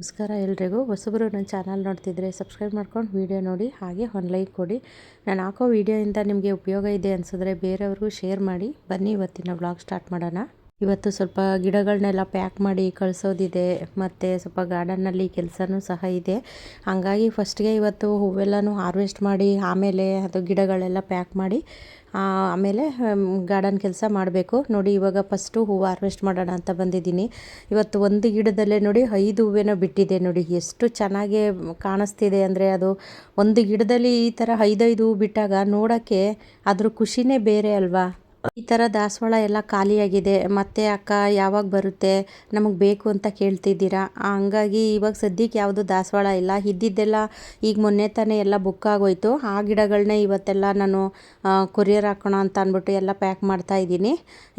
ನಮಸ್ಕಾರ ಎಲ್ರಿಗೂ. ಹೊಸಬರು ನನ್ನ ಚಾನಲ್ ನೋಡ್ತಿದ್ರೆ ಸಬ್ಸ್ಕ್ರೈಬ್ ಮಾಡ್ಕೊಂಡು ವಿಡಿಯೋ ನೋಡಿ, ಹಾಗೆ ಒಂದು ಲೈಕ್ ಕೊಡಿ. ನಾನು ಹಾಕೋ ವಿಡಿಯೋಯಿಂದ ನಿಮಗೆ ಉಪಯೋಗ ಇದೆ ಅನಿಸಿದ್ರೆ ಬೇರೆಯವ್ರಿಗೂ ಶೇರ್ ಮಾಡಿ. ಬನ್ನಿ ಇವತ್ತಿನ ವ್ಲಾಗ್ ಸ್ಟಾರ್ಟ್ ಮಾಡೋಣ. ಇವತ್ತು ಸ್ವಲ್ಪ ಗಿಡಗಳನ್ನೆಲ್ಲ ಪ್ಯಾಕ್ ಮಾಡಿ ಕಳಿಸೋದಿದೆ, ಮತ್ತು ಸ್ವಲ್ಪ ಗಾರ್ಡನ್ನಲ್ಲಿ ಕೆಲಸನೂ ಸಹ ಇದೆ. ಹಾಗಾಗಿ ಫಸ್ಟ್ಗೆ ಇವತ್ತು ಹೂವೆಲ್ಲನೂ ಹಾರ್ವೆಸ್ಟ್ ಮಾಡಿ ಆಮೇಲೆ ಅದು ಗಿಡಗಳೆಲ್ಲ ಪ್ಯಾಕ್ ಮಾಡಿ ಆಮೇಲೆ ಗಾರ್ಡನ್ ಕೆಲಸ ಮಾಡಬೇಕು. ನೋಡಿ ಇವಾಗ ಫಸ್ಟು ಹೂವು ಹಾರ್ವೆಸ್ಟ್ ಮಾಡೋಣ ಅಂತ ಬಂದಿದ್ದೀನಿ. ಇವತ್ತು ಒಂದು ಗಿಡದಲ್ಲೇ ನೋಡಿ 5 ಹೂವೇನೋ ಬಿಟ್ಟಿದೆ. ನೋಡಿ ಎಷ್ಟು ಚೆನ್ನಾಗಿ ಕಾಣಿಸ್ತಿದೆ ಅಂದರೆ, ಅದು ಒಂದು ಗಿಡದಲ್ಲಿ ಈ ಥರ 5 ಹೂವು ಬಿಟ್ಟಾಗ ನೋಡೋಕ್ಕೆ ಅದ್ರ ಖುಷಿನೇ ಬೇರೆ ಅಲ್ವಾ. ಈ ಥರ ದಾಸವಾಳ ಎಲ್ಲ ಖಾಲಿಯಾಗಿದೆ. ಮತ್ತೆ ಅಕ್ಕ ಯಾವಾಗ ಬರುತ್ತೆ, ನಮಗೆ ಬೇಕು ಅಂತ ಕೇಳ್ತಿದ್ದೀರಾ. ಹಂಗಾಗಿ ಇವಾಗ ಸದ್ಯಕ್ಕೆ ಯಾವುದು ದಾಸವಾಳ ಇಲ್ಲ. ಇದ್ದಿದ್ದೆಲ್ಲ ಈಗ ಮೊನ್ನೆ ತಾನೇ ಎಲ್ಲ ಬುಕ್ ಆಗೋಯ್ತು. ಆ ಗಿಡಗಳನ್ನೇ ಇವತ್ತೆಲ್ಲ ನಾನು ಕೊರಿಯರ್ ಹಾಕೋಣ ಅಂತ ಅಂದ್ಬಿಟ್ಟು ಎಲ್ಲ ಪ್ಯಾಕ್ ಮಾಡ್ತಾ ಇದ್ದೀನಿ.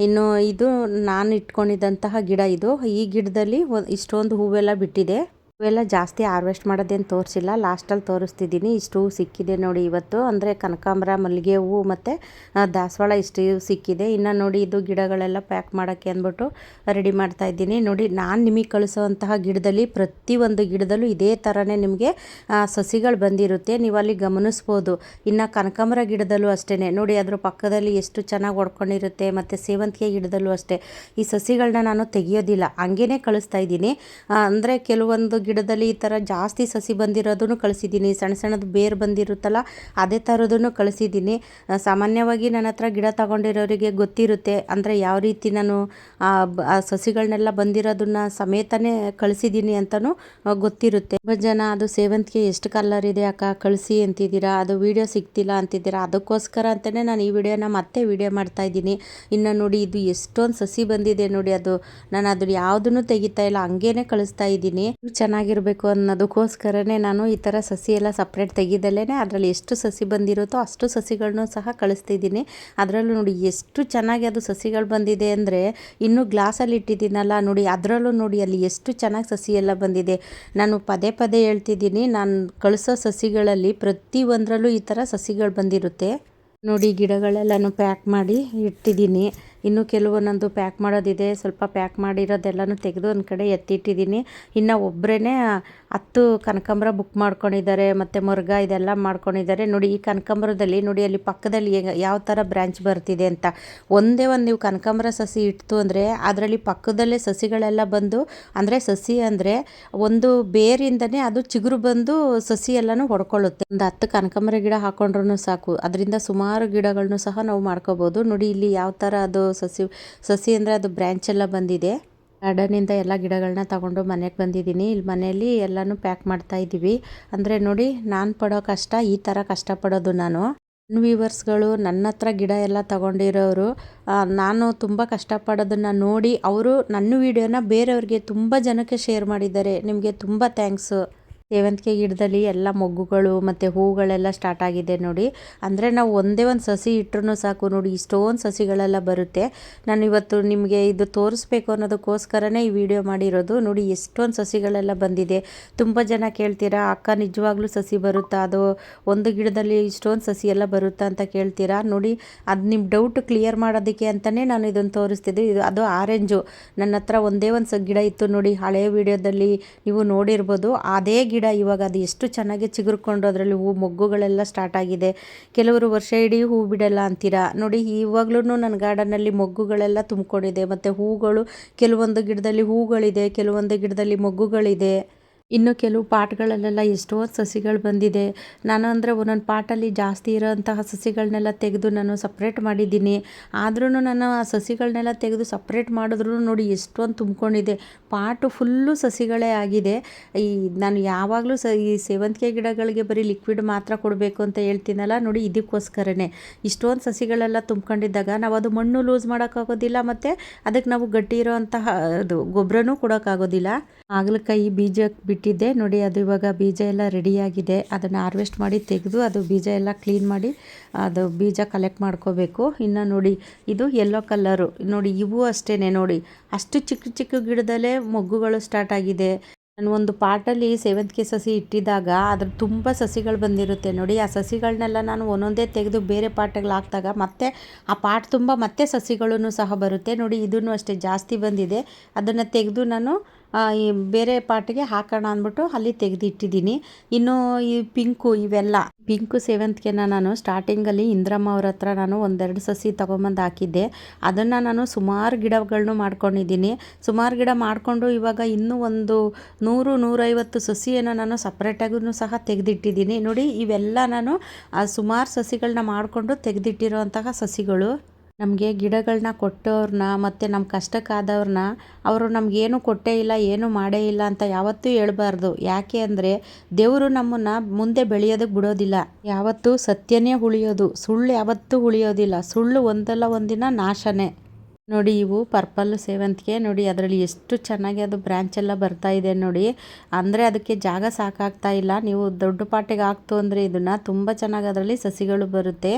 ಇನ್ನು ಇದು ನಾನು ಇಟ್ಕೊಂಡಿದ್ದಂತಹ ಗಿಡ. ಇದು ಈ ಗಿಡದಲ್ಲಿ ಇಷ್ಟೊಂದು ಹೂವೆಲ್ಲ ಬಿಟ್ಟಿದೆ. ಹೂವೆಲ್ಲ ಜಾಸ್ತಿ ಹಾರ್ವೆಸ್ಟ್ ಮಾಡೋದೇನು ತೋರಿಸಿಲ್ಲ, ಲಾಸ್ಟಲ್ಲಿ ತೋರಿಸ್ತಿದ್ದೀನಿ. ಇಷ್ಟು ಹೂವು ಸಿಕ್ಕಿದೆ ನೋಡಿ ಇವತ್ತು. ಅಂದರೆ ಕನಕಾಂಬರ, ಮಲ್ಲಿಗೆ ಹೂವು ಮತ್ತು ದಾಸವಾಳ ಇಷ್ಟು ಸಿಕ್ಕಿದೆ. ಇನ್ನು ನೋಡಿ ಇದು ಗಿಡಗಳೆಲ್ಲ ಪ್ಯಾಕ್ ಮಾಡೋಕ್ಕೆ ಅಂದ್ಬಿಟ್ಟು ರೆಡಿ ಮಾಡ್ತಾ ಇದ್ದೀನಿ. ನೋಡಿ ನಾನು ನಿಮಗೆ ಕಳಿಸೋವಂತಹ ಗಿಡದಲ್ಲಿ ಪ್ರತಿಯೊಂದು ಗಿಡದಲ್ಲೂ ಇದೇ ಥರನೇ ನಿಮಗೆ ಸಸಿಗಳು ಬಂದಿರುತ್ತೆ, ನೀವು ಅಲ್ಲಿ ಗಮನಿಸ್ಬೋದು. ಇನ್ನು ಕನಕಾಂಬರ ಗಿಡದಲ್ಲೂ ಅಷ್ಟೇ ನೋಡಿ, ಅದ್ರ ಪಕ್ಕದಲ್ಲಿ ಎಷ್ಟು ಚೆನ್ನಾಗಿ ಹೊಡ್ಕೊಂಡಿರುತ್ತೆ. ಮತ್ತು ಸೇವಂತಿಗೆ ಗಿಡದಲ್ಲೂ ಅಷ್ಟೇ. ಈ ಸಸಿಗಳನ್ನ ನಾನು ತೆಗಿಯೋದಿಲ್ಲ, ಹಂಗೇ ಕಳಿಸ್ತಾ ಇದ್ದೀನಿ. ಅಂದರೆ ಕೆಲವೊಂದು ಗಿಡದಲ್ಲಿ ಈ ಥರ ಜಾಸ್ತಿ ಸಸಿ ಬಂದಿರೋದನ್ನು ಕಳಿಸಿದ್ದೀನಿ, ಸಣ್ಣ ಸಣ್ಣದು ಬೇರು ಬಂದಿರುತ್ತಲ್ಲ ಅದೇ ಥರದನ್ನು ಕಳಿಸಿದ್ದೀನಿ. ಸಾಮಾನ್ಯವಾಗಿ ನನ್ನ ಹತ್ರ ಗಿಡ ತಗೊಂಡಿರೋರಿಗೆ ಗೊತ್ತಿರುತ್ತೆ, ಅಂದರೆ ಯಾವ ರೀತಿ ನಾನು ಆ ಸಸಿಗಳನ್ನೆಲ್ಲ ಬಂದಿರೋದನ್ನ ಸಮೇತನೇ ಕಳಿಸಿದ್ದೀನಿ ಅಂತಲೂ ಗೊತ್ತಿರುತ್ತೆ. ತುಂಬ ಜನ ಅದು ಸೇವಂತಿಗೆ ಎಷ್ಟು ಕಲರ್ ಇದೆ ಅಕ್ಕ ಕಳಿಸಿ ಅಂತಿದ್ದೀರಾ, ಅದು ವಿಡಿಯೋ ಸಿಗ್ತಿಲ್ಲ ಅಂತಿದ್ದೀರಾ. ಅದಕ್ಕೋಸ್ಕರ ಅಂತಲೇ ನಾನು ಈ ವಿಡಿಯೋನ ಮತ್ತೆ ವಿಡಿಯೋ ಮಾಡ್ತಾ ಇದ್ದೀನಿ. ಇನ್ನು ನೋಡಿ ಇದು ಎಷ್ಟೊಂದು ಸಸಿ ಬಂದಿದೆ ನೋಡಿ, ಅದು ನಾನು ಅದನ್ನು ಯಾವುದನ್ನು ತೆಗಿತಾ ಇಲ್ಲ, ಹಂಗೇನೆ ಕಳಿಸ್ತಾ ಇದ್ದೀನಿ. ಚೆನ್ನಾಗಿರಬೇಕು ಅನ್ನೋದಕ್ಕೋಸ್ಕರನೇ ನಾನು ಈ ಥರ ಸಸಿ ಎಲ್ಲ ಸಪ್ರೇಟ್ ತೆಗಿದಲ್ಲೇ ಅದರಲ್ಲಿ ಎಷ್ಟು ಸಸಿ ಬಂದಿರುತ್ತೋ ಅಷ್ಟು ಸಸಿಗಳನ್ನೂ ಸಹ ಕಳಿಸ್ತಿದ್ದೀನಿ. ಅದರಲ್ಲೂ ನೋಡಿ ಎಷ್ಟು ಚೆನ್ನಾಗಿ ಅದು ಸಸಿಗಳು ಬಂದಿದೆ ಅಂದರೆ, ಇನ್ನೂ ಗ್ಲಾಸಲ್ಲಿ ಇಟ್ಟಿದ್ದೀನಲ್ಲ ನೋಡಿ, ಅದರಲ್ಲೂ ನೋಡಿ ಅಲ್ಲಿ ಎಷ್ಟು ಚೆನ್ನಾಗಿ ಸಸಿ ಎಲ್ಲ ಬಂದಿದೆ. ನಾನು ಪದೇ ಪದೇ ಹೇಳ್ತಿದ್ದೀನಿ, ನಾನು ಕಳಿಸೋ ಸಸಿಗಳಲ್ಲಿ ಪ್ರತಿಯೊಂದರಲ್ಲೂ ಈ ಥರ ಸಸಿಗಳು ಬಂದಿರುತ್ತೆ. ನೋಡಿ ಗಿಡಗಳೆಲ್ಲನೂ ಪ್ಯಾಕ್ ಮಾಡಿ ಇಟ್ಟಿದ್ದೀನಿ. ಇನ್ನು ಕೆಲವೊಂದೊಂದು ಪ್ಯಾಕ್ ಮಾಡೋದಿದೆ. ಸ್ವಲ್ಪ ಪ್ಯಾಕ್ ಮಾಡಿರೋದೆಲ್ಲನೂ ತೆಗೆದು ಒಂದು ಕಡೆ ಎತ್ತಿಟ್ಟಿದ್ದೀನಿ. ಇನ್ನು ಒಬ್ಬರೇ 10 ಕನಕಾಂಬರ ಬುಕ್ ಮಾಡ್ಕೊಂಡಿದ್ದಾರೆ, ಮತ್ತು ಮೊರ್ಗ ಇದೆಲ್ಲ ಮಾಡ್ಕೊಂಡಿದ್ದಾರೆ. ನೋಡಿ ಈ ಕನಕಾಂಬರದಲ್ಲಿ ನೋಡಿ ಅಲ್ಲಿ ಪಕ್ಕದಲ್ಲಿ ಯಾವ ಥರ ಬ್ರ್ಯಾಂಚ್ ಬರ್ತಿದೆ ಅಂತ. ಒಂದೇ ಒಂದು ನೀವು ಕನಕಾಂಬರ ಸಸಿ ಇಡ್ತು ಅಂದರೆ ಅದರಲ್ಲಿ ಪಕ್ಕದಲ್ಲೇ ಸಸಿಗಳೆಲ್ಲ ಬಂದು, ಅಂದರೆ ಸಸಿ ಅಂದರೆ ಒಂದು ಬೇರಿಂದನೇ ಅದು ಚಿಗುರು ಬಂದು ಸಸಿ ಎಲ್ಲನೂ ಹೊಡ್ಕೊಳ್ಳುತ್ತೆ. ಒಂದು 10 ಕನಕಾಂಬರ ಗಿಡ ಹಾಕೊಂಡ್ರೂ ಸಾಕು, ಅದರಿಂದ ಸುಮಾರು ಗಿಡಗಳನ್ನು ಸಹ ನಾವು ಮಾಡ್ಕೋಬೋದು. ನೋಡಿ ಇಲ್ಲಿ ಯಾವ ಥರ ಅದು ಸಸಿ ಅಂದರೆ ಅದು ಬ್ರ್ಯಾಂಚ್ ಎಲ್ಲ ಬಂದಿದೆ. ಗಾರ್ಡನಿಂದ ಎಲ್ಲ ಗಿಡಗಳನ್ನ ತಗೊಂಡು ಮನೆಗೆ ಬಂದಿದ್ದೀನಿ. ಇಲ್ಲಿ ಮನೆಯಲ್ಲಿ ಎಲ್ಲನೂ ಪ್ಯಾಕ್ ಮಾಡ್ತಾ ಇದ್ದೀವಿ. ಅಂದರೆ ನೋಡಿ ನಾನು ಪಡೋ ಕಷ್ಟ, ಈ ಥರ ಕಷ್ಟಪಡೋದು ನಾನು. ನನ್ನ ವ್ಯೂವರ್ಸ್ಗಳು ನನ್ನ ಹತ್ರ ಗಿಡ ಎಲ್ಲ ತಗೊಂಡಿರೋರು ನಾನು ತುಂಬ ಕಷ್ಟಪಡೋದನ್ನು ನೋಡಿ ಅವರು ನನ್ನ ವಿಡಿಯೋನ ಬೇರೆಯವ್ರಿಗೆ ತುಂಬ ಜನಕ್ಕೆ ಶೇರ್ ಮಾಡಿದ್ದಾರೆ. ನಿಮಗೆ ತುಂಬ ಥ್ಯಾಂಕ್ಸು. ಸೇವಂತಿಗೆ ಗಿಡದಲ್ಲಿ ಎಲ್ಲ ಮೊಗ್ಗುಗಳು ಮತ್ತು ಹೂಗಳೆಲ್ಲ ಸ್ಟಾರ್ಟ್ ಆಗಿದೆ ನೋಡಿ. ಅಂದರೆ ನಾವು ಒಂದೇ ಒಂದು ಸಸಿ ಇಟ್ಟರೂ ಸಾಕು ನೋಡಿ ಇಷ್ಟೊಂದು ಸಸಿಗಳೆಲ್ಲ ಬರುತ್ತೆ. ನಾನು ಇವತ್ತು ನಿಮಗೆ ಇದು ತೋರಿಸ್ಬೇಕು ಅನ್ನೋದಕ್ಕೋಸ್ಕರನೇ ಈ ವಿಡಿಯೋ ಮಾಡಿರೋದು. ನೋಡಿ ಎಷ್ಟೊಂದು ಸಸಿಗಳೆಲ್ಲ ಬಂದಿದೆ. ತುಂಬ ಜನ ಕೇಳ್ತೀರಾ, ಅಕ್ಕ ನಿಜವಾಗ್ಲೂ ಸಸಿ ಬರುತ್ತಾ, ಅದು ಒಂದು ಗಿಡದಲ್ಲಿ ಇಷ್ಟೊಂದು ಸಸಿ ಎಲ್ಲ ಬರುತ್ತಾ ಅಂತ ಕೇಳ್ತೀರಾ. ನೋಡಿ ಅದು ನಿಮ್ಮ ಡೌಟ್ ಕ್ಲಿಯರ್ ಮಾಡೋದಕ್ಕೆ ಅಂತಲೇ ನಾನು ಇದನ್ನು ತೋರಿಸ್ತಿದ್ದೆ. ಅದು ಆರೆಂಜು. ನನ್ನ ಹತ್ರ ಒಂದೇ ಒಂದು ಗಿಡ ಇತ್ತು ನೋಡಿ, ಹಳೆಯ ವಿಡಿಯೋದಲ್ಲಿ ನೀವು ನೋಡಿರ್ಬೋದು. ಅದೇ ಗಿಡ ಇವಾಗ ಅದು ಎಷ್ಟು ಚೆನ್ನಾಗಿ ಚಿಗುರ್ಕೊಂಡು ಅದರಲ್ಲಿ ಹೂ ಮೊಗ್ಗುಗಳೆಲ್ಲ ಸ್ಟಾರ್ಟ್ ಆಗಿದೆ. ಕೆಲವರು ವರ್ಷ ಇಡೀ ಹೂ ಬಿಡಲ್ಲ ಅಂತೀರಾ. ನೋಡಿ ಇವಾಗ್ಲೂ ನನ್ನ ಗಾರ್ಡನ್ನಲ್ಲಿ ಮೊಗ್ಗುಗಳೆಲ್ಲ ತುಂಬಿಕೊಂಡಿದೆ, ಮತ್ತು ಹೂಗಳು ಕೆಲವೊಂದು ಗಿಡದಲ್ಲಿ ಹೂಗಳಿದೆ, ಕೆಲವೊಂದು ಗಿಡದಲ್ಲಿ ಮೊಗ್ಗುಗಳಿದೆ. ಇನ್ನು ಕೆಲವು ಪಾಟ್ಗಳಲ್ಲೆಲ್ಲ ಎಷ್ಟೊಂದು ಸಸಿಗಳು ಬಂದಿದೆ. ನಾನು ಅಂದರೆ ಒಂದೊಂದು ಪಾಟಲ್ಲಿ ಜಾಸ್ತಿ ಇರೋಂತಹ ಸಸಿಗಳನ್ನೆಲ್ಲ ತೆಗೆದು ನಾನು ಸಪ್ರೇಟ್ ಮಾಡಿದ್ದೀನಿ. ಆದ್ರೂ ನಾನು ಆ ಸಸಿಗಳನ್ನೆಲ್ಲ ತೆಗೆದು ಸಪ್ರೇಟ್ ಮಾಡಿದ್ರೂ ನೋಡಿ ಎಷ್ಟೊಂದು ತುಂಬಿಕೊಂಡಿದೆ. ಪಾಟು ಫುಲ್ಲು ಸಸಿಗಳೇ ಆಗಿದೆ. ನಾನು ಯಾವಾಗಲೂ ಈ ಸೇವಂತಿಗೆ ಗಿಡಗಳಿಗೆ ಬರೀ ಲಿಕ್ವಿಡ್ ಮಾತ್ರ ಕೊಡಬೇಕು ಅಂತ ಹೇಳ್ತೀನಲ್ಲ ನೋಡಿ, ಇದಕ್ಕೋಸ್ಕರನೇ. ಇಷ್ಟೊಂದು ಸಸಿಗಳೆಲ್ಲ ತುಂಬ್ಕೊಂಡಿದ್ದಾಗ ನಾವು ಅದು ಮಣ್ಣು ಲೂಸ್ ಮಾಡೋಕ್ಕಾಗೋದಿಲ್ಲ, ಮತ್ತು ಅದಕ್ಕೆ ನಾವು ಗಟ್ಟಿ ಇರೋಂತಹ ಅದು ಗೊಬ್ಬರನೂ ಕೊಡೋಕ್ಕಾಗೋದಿಲ್ಲ. ಹಾಗಲಕಾಯಿ ಬೀಜ ಬಿಟ್ಟಿದ್ದೆ ನೋಡಿ, ಅದು ಇವಾಗ ಬೀಜ ಎಲ್ಲ ರೆಡಿಯಾಗಿದೆ. ಅದನ್ನು ಹಾರ್ವೆಸ್ಟ್ ಮಾಡಿ ತೆಗೆದು ಅದು ಬೀಜ ಎಲ್ಲ ಕ್ಲೀನ್ ಮಾಡಿ ಅದು ಬೀಜ ಕಲೆಕ್ಟ್ ಮಾಡ್ಕೋಬೇಕು. ಇನ್ನು ನೋಡಿ ಇದು ಯೆಲ್ಲೋ ಕಲ್ಲರು ನೋಡಿ, ಇವು ಅಷ್ಟೇ ನೋಡಿ ಅಷ್ಟು ಚಿಕ್ಕ ಚಿಕ್ಕ ಗಿಡದಲ್ಲೇ ಮೊಗ್ಗುಗಳು ಸ್ಟಾರ್ಟ್ ಆಗಿದೆ. ನಾನು ಒಂದು ಪಾಟಲ್ಲಿ ಸೇವಂತಿಗೆ ಸಸಿ ಇಟ್ಟಿದ್ದಾಗ ಅದ್ರ ತುಂಬ ಸಸಿಗಳು ಬಂದಿರುತ್ತೆ ನೋಡಿ. ಆ ಸಸಿಗಳನ್ನೆಲ್ಲ ನಾನು ಒಂದೊಂದೇ ತೆಗೆದು ಬೇರೆ ಪಾಟ್ಗಳು ಹಾಕಿದಾಗ ಮತ್ತೆ ಆ ಪಾಟ್ ತುಂಬ ಮತ್ತೆ ಸಸಿಗಳೂ ಸಹ ಬರುತ್ತೆ ನೋಡಿ. ಇದನ್ನು ಅಷ್ಟೇ ಜಾಸ್ತಿ ಬಂದಿದೆ. ಅದನ್ನು ತೆಗೆದು ನಾನು ಈ ಬೇರೆ ಪಾಟಿಗೆ ಹಾಕೋಣ ಅಂದ್ಬಿಟ್ಟು ಅಲ್ಲಿ ತೆಗೆದಿಟ್ಟಿದ್ದೀನಿ. ಇನ್ನು ಈ ಪಿಂಕು ಇವೆಲ್ಲ ಪಿಂಕು ಸೇವಂತಿಗೆನ ನಾನು ಸ್ಟಾರ್ಟಿಂಗಲ್ಲಿ ಇಂದ್ರಮ್ಮ ಅವ್ರ ಹತ್ರ ನಾನು ಒಂದೆರಡು ಸಸಿ ತೊಗೊಂಬಂದು ಹಾಕಿದ್ದೆ. ಅದನ್ನು ನಾನು ಸುಮಾರು ಗಿಡಗಳನ್ನೂ ಮಾಡ್ಕೊಂಡಿದ್ದೀನಿ. ಸುಮಾರು ಗಿಡ ಮಾಡಿಕೊಂಡು ಇವಾಗ ಇನ್ನೂ ಒಂದು 100-150 ಸಸಿಯನ್ನು ನಾನು ಸಪ್ರೇಟಾಗೂ ಸಹ ತೆಗೆದಿಟ್ಟಿದ್ದೀನಿ. ನೋಡಿ ಇವೆಲ್ಲ ನಾನು ಸುಮಾರು ಸಸಿಗಳನ್ನ ಮಾಡಿಕೊಂಡು ತೆಗೆದಿಟ್ಟಿರೋಂತಹ ಸಸಿಗಳು. ನಮಗೆ ಗಿಡಗಳನ್ನ ಕೊಟ್ಟವ್ರನ್ನ ಮತ್ತು ನಮ್ಮ ಕಷ್ಟಕ್ಕಾದವ್ರನ್ನ ಅವರು ನಮಗೇನು ಕೊಟ್ಟೇ ಇಲ್ಲ, ಏನು ಮಾಡೇ ಇಲ್ಲ ಅಂತ ಯಾವತ್ತೂ ಹೇಳ್ಬಾರ್ದು. ಯಾಕೆ ಅಂದರೆ ದೇವರು ನಮ್ಮನ್ನು ಮುಂದೆ ಬೆಳೆಯೋದಕ್ಕೆ ಬಿಡೋದಿಲ್ಲ. ಯಾವತ್ತೂ ಸತ್ಯನೇ ಉಳಿಯೋದು, ಸುಳ್ಳು ಯಾವತ್ತೂ ಉಳಿಯೋದಿಲ್ಲ. ಸುಳ್ಳು ಒಂದಲ್ಲ ಒಂದಿನ ನಾಶನೇ. ನೋಡಿ ಇವು ಪರ್ಪಲ್ ಸೇವಂತಿಗೆ ನೋಡಿ, ಅದರಲ್ಲಿ ಎಷ್ಟು ಚೆನ್ನಾಗಿ ಅದು ಬ್ರ್ಯಾಂಚ್ ಎಲ್ಲ ಬರ್ತಾ ಇದೆ ನೋಡಿ. ಅಂದರೆ ಅದಕ್ಕೆ ಜಾಗ ಸಾಕಾಗ್ತಾ ಇಲ್ಲ. ನೀವು ದೊಡ್ಡ ಪಾಟಿಗೆ ಹಾಕ್ತು ಅಂದರೆ ಇದನ್ನು ತುಂಬ ಚೆನ್ನಾಗಿ ಅದರಲ್ಲಿ ಸಸಿಗಳು ಬರುತ್ತೆ.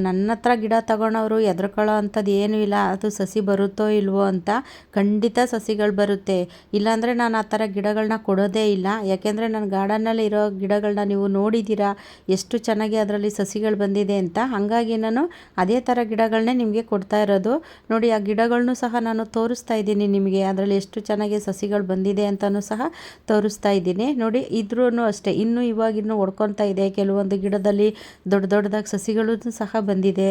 ನನ್ನ ಹತ್ರ ಗಿಡ ತಗೊಳೋರು ಹೆದರ್ಕೊಳ್ಳೋ ಅಂಥದ್ದು ಏನೂ ಇಲ್ಲ. ಅದು ಸಸಿ ಬರುತ್ತೋ ಇಲ್ವೋ ಅಂತ. ಖಂಡಿತ ಸಸಿಗಳು ಬರುತ್ತೆ. ಇಲ್ಲಾಂದರೆ ನಾನು ಆ ಥರ ಗಿಡಗಳನ್ನ ಕೊಡೋದೇ ಇಲ್ಲ. ಯಾಕೆಂದರೆ ನನ್ನ ಗಾರ್ಡನ್ನಲ್ಲಿ ಇರೋ ಗಿಡಗಳನ್ನ ನೀವು ನೋಡಿದ್ದೀರಾ ಎಷ್ಟು ಚೆನ್ನಾಗಿ ಅದರಲ್ಲಿ ಸಸಿಗಳು ಬಂದಿದೆ ಅಂತ. ಹಾಗಾಗಿ ನಾನು ಅದೇ ಥರ ಗಿಡಗಳನ್ನೇ ನಿಮಗೆ ಕೊಡ್ತಾ ಇರೋದು. ನೋಡಿ ಆ ಗಿಡಗಳನ್ನೂ ಸಹ ನಾನು ತೋರಿಸ್ತಾ ಇದ್ದೀನಿ ನಿಮಗೆ. ಅದರಲ್ಲಿ ಎಷ್ಟು ಚೆನ್ನಾಗಿ ಸಸಿಗಳು ಬಂದಿದೆ ಅಂತಲೂ ಸಹ ತೋರಿಸ್ತಾ ಇದ್ದೀನಿ. ನೋಡಿ ಇದ್ರೂ ಅಷ್ಟೇ ಇವಾಗಿನ್ನೂ ಒಡ್ಕೊತಾ ಇದೆ. ಕೆಲವೊಂದು ಗಿಡದಲ್ಲಿ ದೊಡ್ಡ ದೊಡ್ಡದಾಗಿ ಸಸಿಗಳು ಸಹ ಬಂದಿದೆ.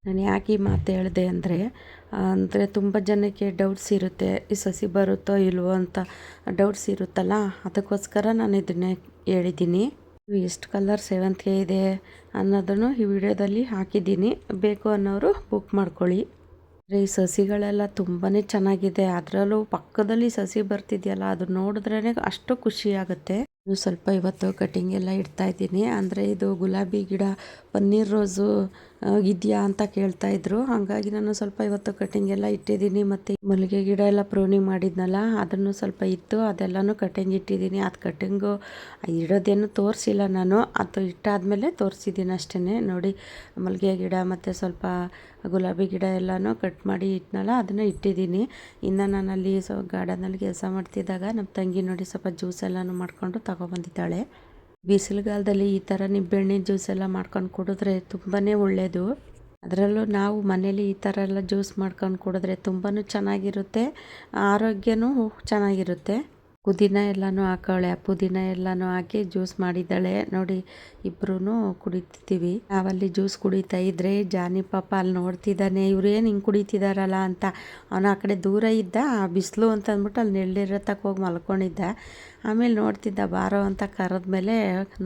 ನಾನು ಯಾಕೆ ಈ ಮಾತು ಹೇಳಿದೆ ಅಂದರೆ ತುಂಬ ಜನಕ್ಕೆ ಡೌಟ್ಸ್ ಇರುತ್ತೆ, ಈ ಸಸಿ ಬರುತ್ತೋ ಇಲ್ವೋ ಅಂತ ಡೌಟ್ಸ್ ಇರುತ್ತಲ್ಲ, ಅದಕ್ಕೋಸ್ಕರ ನಾನು ಇದನ್ನೇ ಹೇಳಿದ್ದೀನಿ. ಎಷ್ಟು ಕಲರ್ ಸೇವಂತಿಗೆ ಇದೆ ಅನ್ನೋದನ್ನು ಈ ವಿಡಿಯೋದಲ್ಲಿ ಹಾಕಿದ್ದೀನಿ. ಬೇಕು ಅನ್ನೋರು ಬುಕ್ ಮಾಡ್ಕೊಳ್ಳಿ. ಈ ಸಸಿಗಳೆಲ್ಲ ತುಂಬಾ ಚೆನ್ನಾಗಿದೆ. ಅದರಲ್ಲೂ ಪಕ್ಕದಲ್ಲಿ ಸಸಿ ಬರ್ತಿದೆಯಲ್ಲ, ಅದು ನೋಡಿದ್ರೇ ಅಷ್ಟು ಖುಷಿಯಾಗುತ್ತೆ. ಸ್ವಲ್ಪ ಇವತ್ತು ಕಟಿಂಗ್ ಎಲ್ಲ ಇಡ್ತಾ ಇದ್ದೀನಿ. ಅಂದರೆ ಇದು ಗುಲಾಬಿ ಗಿಡ, ಪನ್ನೀರ್ ರೋಸು ಇದೆಯಾ ಅಂತ ಕೇಳ್ತಾಯಿದ್ರು. ಹಾಗಾಗಿ ನಾನು ಸ್ವಲ್ಪ ಇವತ್ತು ಕಟಿಂಗ್ ಎಲ್ಲ ಇಟ್ಟಿದ್ದೀನಿ. ಮತ್ತು ಮಲ್ಲಿಗೆ ಗಿಡ ಎಲ್ಲ ಪ್ರೂನಿಂಗ್ ಮಾಡಿದ್ನಲ್ಲ, ಅದನ್ನು ಸ್ವಲ್ಪ ಇತ್ತು, ಅದೆಲ್ಲನೂ ಕಟಿಂಗ್ ಇಟ್ಟಿದ್ದೀನಿ. ಅದು ಕಟಿಂಗು ಇಡೋದೇನು ತೋರಿಸಿಲ್ಲ ನಾನು, ಅದು ಇಟ್ಟಾದಮೇಲೆ ತೋರಿಸಿದ್ದೀನಿ ಅಷ್ಟೇ. ನೋಡಿ ಮಲ್ಲಿಗೆ ಗಿಡ ಮತ್ತು ಸ್ವಲ್ಪ ಗುಲಾಬಿ ಗಿಡ ಎಲ್ಲನೂ ಕಟ್ ಮಾಡಿ ಇಟ್ನಲ್ಲ, ಅದನ್ನು ಇಟ್ಟಿದ್ದೀನಿ. ಇನ್ನು ನಾನಲ್ಲಿ ಗಾರ್ಡನಲ್ಲಿ ಕೆಲಸ ಮಾಡ್ತಿದ್ದಾಗ ನಮ್ಮ ತಂಗಿ ನೋಡಿ ಸ್ವಲ್ಪ ಜ್ಯೂಸ್ ಎಲ್ಲನೂ ಮಾಡಿಕೊಂಡು ತಗೊಬಂದಿದ್ದಾಳೆ. ಬಿಸಿಲುಗಾಲದಲ್ಲಿ ಈ ಥರ ನಿಂಬೆಹಣ್ಣಿನ ಜ್ಯೂಸ್ ಎಲ್ಲ ಮಾಡ್ಕೊಂಡು ಕುಡಿದ್ರೆ ತುಂಬಾ ಒಳ್ಳೆಯದು. ಅದರಲ್ಲೂ ನಾವು ಮನೇಲಿ ಈ ಥರ ಎಲ್ಲ ಜ್ಯೂಸ್ ಮಾಡ್ಕೊಂಡು ಕುಡಿದ್ರೆ ತುಂಬಾ ಚೆನ್ನಾಗಿರುತ್ತೆ, ಆರೋಗ್ಯನೂ ಚೆನ್ನಾಗಿರುತ್ತೆ. ಪುದೀನ ಎಲ್ಲನೂ ಹಾಕವಳೆ. ಪುದೀನ ಎಲ್ಲನೂ ಹಾಕಿ ಜ್ಯೂಸ್ ಮಾಡಿದ್ದಾಳೆ ನೋಡಿ. ಇಬ್ಬರೂ ಕುಡಿತಿದ್ದೀವಿ. ನಾವಲ್ಲಿ ಜ್ಯೂಸ್ ಕುಡಿತಾ ಇದ್ರೆ ಜಾನಿ ಪಾಪ ಅಲ್ಲಿ ನೋಡ್ತಿದ್ದಾನೆ, ಇವ್ರೇನು ಹಿಂಗೆ ಕುಡಿತಿದ್ದಾರಲ್ಲ ಅಂತ. ಅವನು ಆ ಕಡೆ ದೂರ ಇದ್ದ, ಬಿಸಿಲು ಅಂತ ಅಂದ್ಬಿಟ್ಟು ಅಲ್ಲಿ ನೆರಳಿರತಕ್ಕೆ ಹೋಗಿ ಮಲ್ಕೊಂಡಿದ್ದ. ಆಮೇಲೆ ನೋಡ್ತಿದ್ದ, ಬಾರೋ ಅಂತ ಕರೆದ್ಮೇಲೆ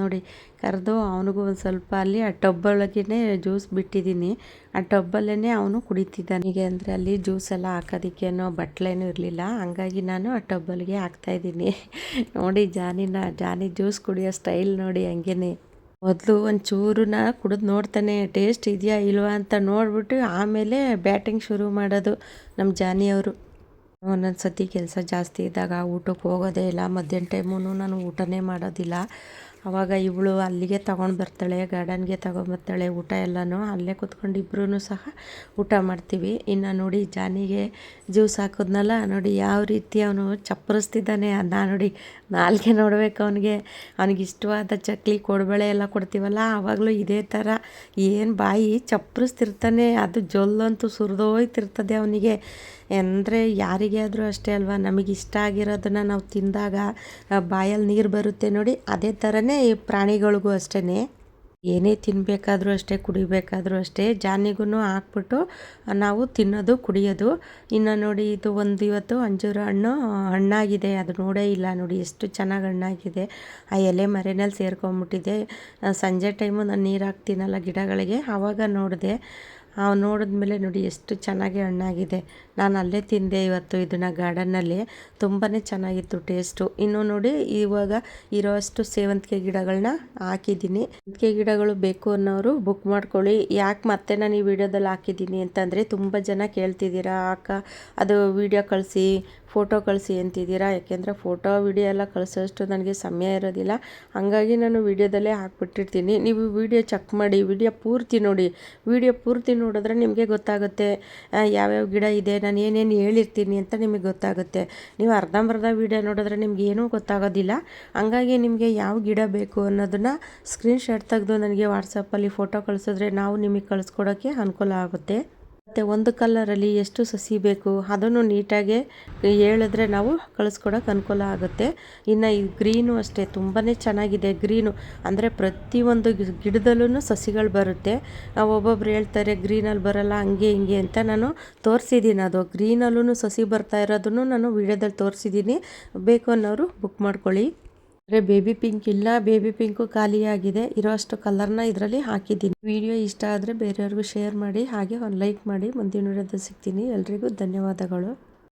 ನೋಡಿ ಕರೆದು ಅವನಿಗೂ ಒಂದು ಸ್ವಲ್ಪ ಅಲ್ಲಿ ಆ ಟಬ್ಬೊಳಗೇ ಜ್ಯೂಸ್ ಬಿಟ್ಟಿದ್ದೀನಿ. ಆ ಟಬ್ಬಲ್ಲೇ ಅವನು ಕುಡಿತಿದ್ದಾನೆ. ಹೀಗೆ ಅಂದರೆ ಅಲ್ಲಿ ಜ್ಯೂಸ್ ಎಲ್ಲ ಹಾಕೋದಕ್ಕೇನೋ ಬಟ್ಲೇನೂ ಇರಲಿಲ್ಲ, ಹಂಗಾಗಿ ನಾನು ಆ ಟಬ್ಬಲ್ಲಿಗೆ ಹಾಕ್ತಾಯಿದ್ದೀನಿ. ನೋಡಿ ಜಾನಿ ಜ್ಯೂಸ್ ಕುಡಿಯೋ ಸ್ಟೈಲ್ ನೋಡಿ ಹಂಗೇ. ಮೊದಲು ಒಂಚೂರನ್ನ ಕುಡಿದು ನೋಡ್ತಾನೆ, ಟೇಸ್ಟ್ ಇದೆಯಾ ಇಲ್ವಾ ಅಂತ ನೋಡಿಬಿಟ್ಟು ಆಮೇಲೆ ಬ್ಯಾಟಿಂಗ್ ಶುರು ಮಾಡೋದು ನಮ್ಮ ಜಾನಿಯವರು. ಒಂದೊಂದು ಸತಿ ಕೆಲಸ ಜಾಸ್ತಿ ಇದ್ದಾಗ ಊಟಕ್ಕೆ ಹೋಗೋದೇ ಇಲ್ಲ. ಮಧ್ಯಾಹ್ನ ಟೈಮೂ ನಾನು ಊಟನೇ ಮಾಡೋದಿಲ್ಲ. ಆವಾಗ ಇವಳು ಅಲ್ಲಿಗೆ ತೊಗೊಂಡು ಬರ್ತಾಳೆ, ಗಾರ್ಡನ್ಗೆ ತೊಗೊಂಬರ್ತಾಳೆ. ಊಟ ಎಲ್ಲನೂ ಅಲ್ಲೇ ಕೂತ್ಕೊಂಡು ಇಬ್ಬರೂ ಸಹ ಊಟ ಮಾಡ್ತೀವಿ. ಇನ್ನು ನೋಡಿ ಜಾನಿಗೆ ಜ್ಯೂಸ್ ಹಾಕಿದ್ನಲ್ಲ, ನೋಡಿ ಯಾವ ರೀತಿ ಅವನು ಚಪ್ಪರಿಸ್ತಿದ್ದಾನೆ. ಅದನ್ನ ನೋಡಿ ನಾಲ್ಗೆ ನೋಡಬೇಕು ಅವನಿಗೆ ಇಷ್ಟವಾದ ಚಕ್ಲಿ ಕೋಡುಬಳೆ ಎಲ್ಲ ಕೊಡ್ತೀವಲ್ಲ, ಆವಾಗಲೂ ಇದೇ ಥರ ಏನು ಬಾಯಿ ಚಪ್ಪರಿಸ್ತಿರ್ತಾನೆ. ಅದು ಜೊಲ್ಲಂತೂ ಸುರಿದೋಯ್ತಿರ್ತದೆ ಅವನಿಗೆ. ಅಂದರೆ ಯಾರಿಗೇ ಆದರೂ ಅಷ್ಟೇ ಅಲ್ವಾ, ನಮಗೆ ಇಷ್ಟ ಆಗಿರೋದನ್ನು ನಾವು ತಿಂದಾಗ ಬಾಯಲ್ಲಿ ನೀರು ಬರುತ್ತೆ ನೋಡಿ, ಅದೇ ಥರನೇ ಈ ಪ್ರಾಣಿಗಳಿಗೂ ಅಷ್ಟೇ. ಏನೇ ತಿನ್ನಬೇಕಾದ್ರೂ ಅಷ್ಟೇ, ಕುಡಿಬೇಕಾದ್ರೂ ಅಷ್ಟೇ, ಜಾನಿಗೂ ಹಾಕ್ಬಿಟ್ಟು ನಾವು ತಿನ್ನೋದು ಕುಡಿಯೋದು. ಇನ್ನು ನೋಡಿ ಇದು ಇವತ್ತು ಅಂಜೂರ ಹಣ್ಣಾಗಿದೆ. ಅದು ನೋಡೇ ಇಲ್ಲ ನೋಡಿ ಎಷ್ಟು ಚೆನ್ನಾಗಿ ಹಣ್ಣಾಗಿದೆ. ಆ ಎಲೆ ಮರೆಯಲ್ಲಿ ಸೇರ್ಕೊಂಬಿಟ್ಟಿದೆ. ಸಂಜೆ ಟೈಮು ನಾನು ನೀರು ಹಾಕ್ತೀನಲ್ಲ ಗಿಡಗಳಿಗೆ, ಆವಾಗ ನೋಡಿದೆ. ನೋಡಿದ್ಮೇಲೆ ನೋಡಿ ಎಷ್ಟು ಚೆನ್ನಾಗಿ ಹಣ್ಣಾಗಿದೆ. ನಾನು ಅಲ್ಲೇ ತಿಂದೆ ಇವತ್ತು ಇದನ್ನು ಗಾರ್ಡನ್ನಲ್ಲಿ. ತುಂಬಾ ಚೆನ್ನಾಗಿತ್ತು ಟೇಸ್ಟು. ಇನ್ನು ನೋಡಿ ಇವಾಗ ಇರೋಷ್ಟು ಸೇವಂತಿಗೆ ಗಿಡಗಳನ್ನ ಹಾಕಿದ್ದೀನಿ. ಸೇವಂತಿಗೆ ಗಿಡಗಳು ಬೇಕು ಅನ್ನೋರು ಬುಕ್ ಮಾಡ್ಕೊಳ್ಳಿ. ಯಾಕೆ ಮತ್ತೆ ನಾನು ಈ ವಿಡಿಯೋದಲ್ಲಿ ಹಾಕಿದ್ದೀನಿ ಅಂತಂದರೆ, ತುಂಬ ಜನ ಕೇಳ್ತಿದ್ದೀರಾ ಅಕ್ಕ ಅದು ವಿಡಿಯೋ ಕಳಿಸಿ, ಫೋಟೋ ಕಳಿಸಿ ಅಂತಿದ್ದೀರಾ. ಯಾಕೆಂದರೆ ಫೋಟೋ ವಿಡಿಯೋ ಎಲ್ಲ ಕಳಿಸೋಷ್ಟು ನನಗೆ ಸಮಯ ಇರೋದಿಲ್ಲ. ಹಾಗಾಗಿ ನಾನು ವಿಡಿಯೋದಲ್ಲೇ ಹಾಕ್ಬಿಟ್ಟಿರ್ತೀನಿ. ನೀವು ವಿಡಿಯೋ ಚೆಕ್ ಮಾಡಿ, ವಿಡಿಯೋ ಪೂರ್ತಿ ನೋಡಿ. ವಿಡಿಯೋ ಪೂರ್ತಿ ನೋಡಿದ್ರೆ ನಿಮಗೆ ಗೊತ್ತಾಗುತ್ತೆ ಯಾವ್ಯಾವ ಗಿಡ ಇದೆ, ನಾನು ಏನೇನು ಹೇಳಿರ್ತೀನಿ ಅಂತ ನಿಮಗೆ ಗೊತ್ತಾಗುತ್ತೆ. ನೀವು ಅರ್ಧಂಬರ್ಧ ವಿಡಿಯೋ ನೋಡಿದ್ರೆ ನಿಮ್ಗೆ ಏನೂ ಗೊತ್ತಾಗೋದಿಲ್ಲ. ಹಾಗಾಗಿ ನಿಮಗೆ ಯಾವ ಗಿಡ ಬೇಕು ಅನ್ನೋದನ್ನು ಸ್ಕ್ರೀನ್ಶಾಟ್ ತೆಗೆದು ನನಗೆ ವಾಟ್ಸಪ್ಪಲ್ಲಿ ಫೋಟೋ ಕಳಿಸಿದ್ರೆ ನಾವು ನಿಮಗೆ ಕಳಿಸ್ಕೊಡೋಕ್ಕೆ ಅನುಕೂಲ ಆಗುತ್ತೆ. ಒಂದು ಕಲ್ಲರಲ್ಲಿ ಎಷ್ಟು ಸಸಿ ಬೇಕು ಅದನ್ನು ನೀಟಾಗಿ ಹೇಳಿದ್ರೆ ನಾವು ಕಳಿಸ್ಕೊಡೋಕೆ ಅನುಕೂಲ ಆಗುತ್ತೆ. ಇನ್ನು ಈ ಗ್ರೀನು ಅಷ್ಟೇ ತುಂಬಾ ಚೆನ್ನಾಗಿದೆ. ಗ್ರೀನು ಅಂದರೆ ಪ್ರತಿಯೊಂದು ಗಿಡದಲ್ಲೂ ಸಸಿಗಳು ಬರುತ್ತೆ. ಒಬ್ಬೊಬ್ರು ಹೇಳ್ತಾರೆ ಗ್ರೀನಲ್ಲಿ ಬರಲ್ಲ ಹಂಗೆ ಹಿಂಗೆ ಅಂತ. ನಾನು ತೋರಿಸಿದ್ದೀನಿ, ಅದು ಗ್ರೀನಲ್ಲೂ ಸಸಿ ಬರ್ತಾ ಇರೋದನ್ನು ನಾನು ವಿಡಿಯೋದಲ್ಲಿ ತೋರಿಸಿದ್ದೀನಿ. ಬೇಕು ಅನ್ನೋರು ಬುಕ್ ಮಾಡ್ಕೊಳ್ಳಿ. ಅಂದರೆ ಬೇಬಿ ಪಿಂಕ್ ಇಲ್ಲ, ಬೇಬಿ ಪಿಂಕು ಖಾಲಿಯಾಗಿದೆ. ಇರೋಷ್ಟು ಕಲರ್ನ ಇದರಲ್ಲಿ ಹಾಕಿದ್ದೀನಿ. ವಿಡಿಯೋ ಇಷ್ಟ ಆದರೆ ಬೇರೆಯವ್ರಿಗೂ ಶೇರ್ ಮಾಡಿ, ಹಾಗೆ ಒಂದು ಲೈಕ್ ಮಾಡಿ. ಮುಂದಿನ ವಿಡಿಯೋದಲ್ಲಿ ಸಿಗ್ತೀನಿ. ಎಲ್ರಿಗೂ ಧನ್ಯವಾದಗಳು.